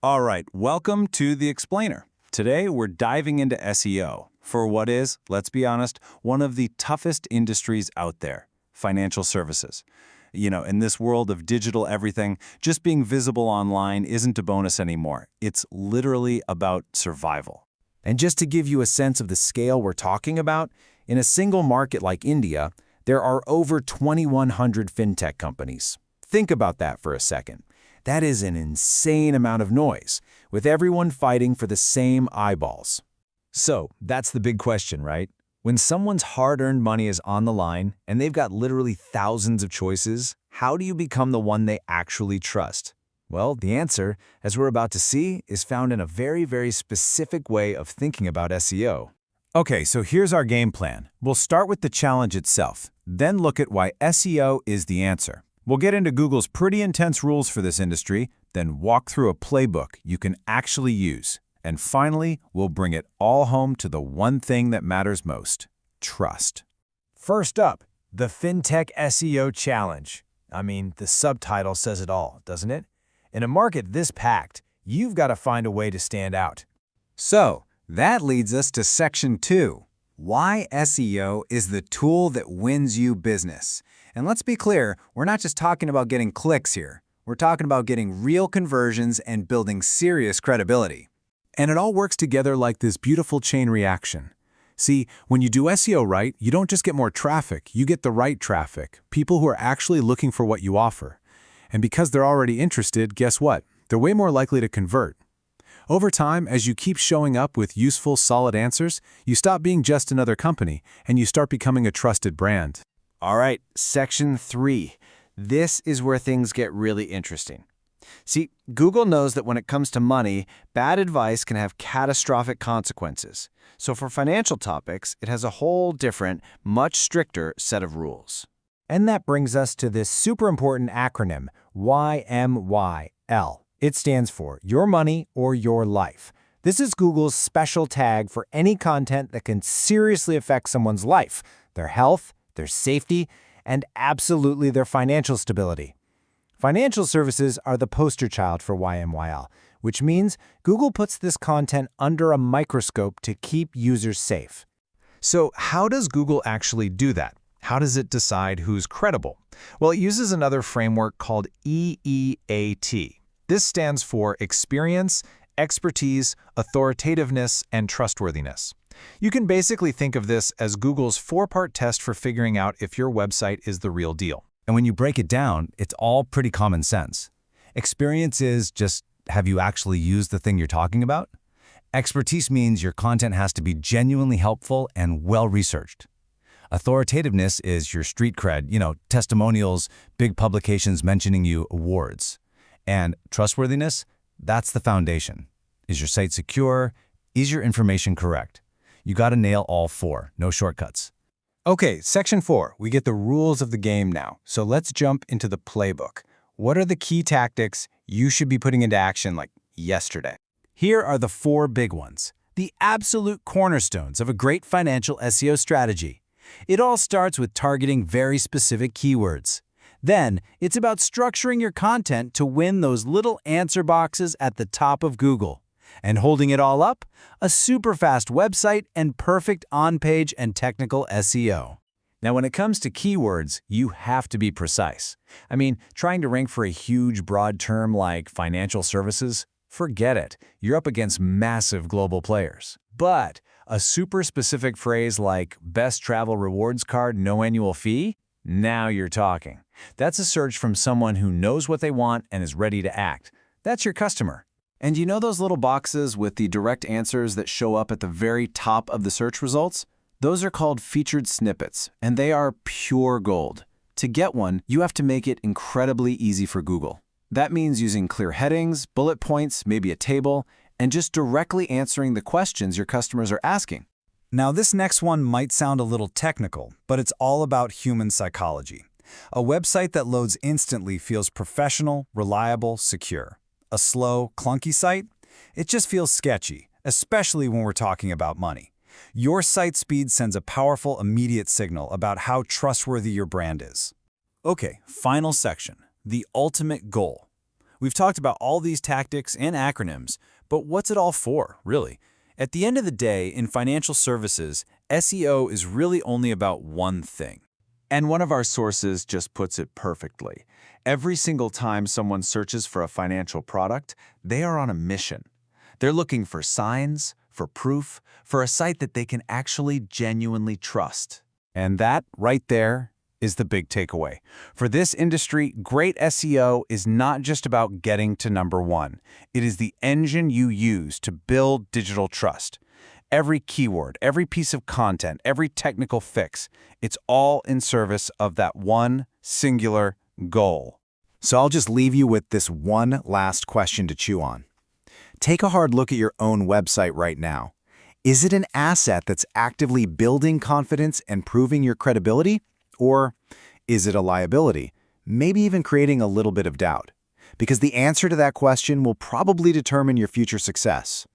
All right, welcome to The Explainer. Today, we're diving into SEO for what is, let's be honest, one of the toughest industries out there, financial services. In this world of digital everything, just being visible online isn't a bonus anymore. It's literally about survival. And just to give you a sense of the scale we're talking about, in a single market like India, there are over 2,100 fintech companies. Think about that for a second. That is an insane amount of noise, with everyone fighting for the same eyeballs. So, that's the big question, right? When someone's hard-earned money is on the line and they've got literally thousands of choices, how do you become the one they actually trust? Well, the answer, as we're about to see, is found in a very, very specific way of thinking about SEO. Okay, so here's our game plan. We'll start with the challenge itself, then look at why SEO is the answer. We'll get into Google's pretty intense rules for this industry, then walk through a playbook you can actually use. And finally, we'll bring it all home to the one thing that matters most: trust. First up, the FinTech SEO Challenge. I mean, the subtitle says it all, doesn't it? In a market this packed, you've got to find a way to stand out. So, that leads us to Section 2. Why SEO is the tool that wins you business. And let's be clear, we're not just talking about getting clicks here. We're talking about getting real conversions and building serious credibility. And it all works together like this beautiful chain reaction. See, when you do SEO right, you don't just get more traffic, you get the right traffic, people who are actually looking for what you offer. And because they're already interested, guess what? They're way more likely to convert. Over time, as you keep showing up with useful, solid answers, you stop being just another company, and you start becoming a trusted brand. All right, Section 3. This is where things get really interesting. See, Google knows that when it comes to money, bad advice can have catastrophic consequences. So for financial topics, it has a whole different, much stricter set of rules. And that brings us to this super important acronym, YMYL. It stands for Your Money or Your Life. This is Google's special tag for any content that can seriously affect someone's life, their health, their safety, and absolutely their financial stability. Financial services are the poster child for YMYL, which means Google puts this content under a microscope to keep users safe. So how does Google actually do that? How does it decide who's credible? Well, it uses another framework called EEAT. This stands for experience, expertise, authoritativeness, and trustworthiness. You can basically think of this as Google's four-part test for figuring out if your website is the real deal. And when you break it down, it's all pretty common sense. Experience is just, have you actually used the thing you're talking about? Expertise means your content has to be genuinely helpful and well-researched. Authoritativeness is your street cred, testimonials, big publications mentioning you, awards. And trustworthiness, that's the foundation. Is your site secure? Is your information correct? You got to nail all four, no shortcuts. Okay, Section 4. We get the rules of the game now. So let's jump into the playbook. What are the key tactics you should be putting into action like yesterday? Here are the 4 big ones, the absolute cornerstones of a great financial SEO strategy. It all starts with targeting very specific keywords. Then, it's about structuring your content to win those little answer boxes at the top of Google. And holding it all up, a super fast website and perfect on-page and technical SEO. Now, when it comes to keywords, you have to be precise. I mean, trying to rank for a huge, broad term like financial services, forget it. You're up against massive global players. But a super specific phrase like best travel rewards card, no annual fee? Now you're talking. That's a search from someone who knows what they want and is ready to act. That's your customer. And you know those little boxes with the direct answers that show up at the very top of the search results? Those are called featured snippets, and they are pure gold. To get one, you have to make it incredibly easy for Google. That means using clear headings, bullet points, maybe a table, and just directly answering the questions your customers are asking. Now, this next one might sound a little technical, but it's all about human psychology. A website that loads instantly feels professional, reliable, secure. A slow, clunky site? It just feels sketchy, especially when we're talking about money. Your site speed sends a powerful, immediate signal about how trustworthy your brand is. Okay, final section, the ultimate goal. We've talked about all these tactics and acronyms, but what's it all for, really? At the end of the day, in financial services, SEO is really only about one thing. And one of our sources just puts it perfectly. Every single time someone searches for a financial product, they are on a mission. They're looking for signs, for proof, for a site that they can actually genuinely trust. And that, right there, is the big takeaway. For this industry, great SEO is not just about getting to number one. It is the engine you use to build digital trust. Every keyword, every piece of content, every technical fix, it's all in service of that one singular goal. So I'll just leave you with this one last question to chew on. Take a hard look at your own website right now. Is it an asset that's actively building confidence and proving your credibility? Or is it a liability, maybe even creating a little bit of doubt? Because the answer to that question will probably determine your future success.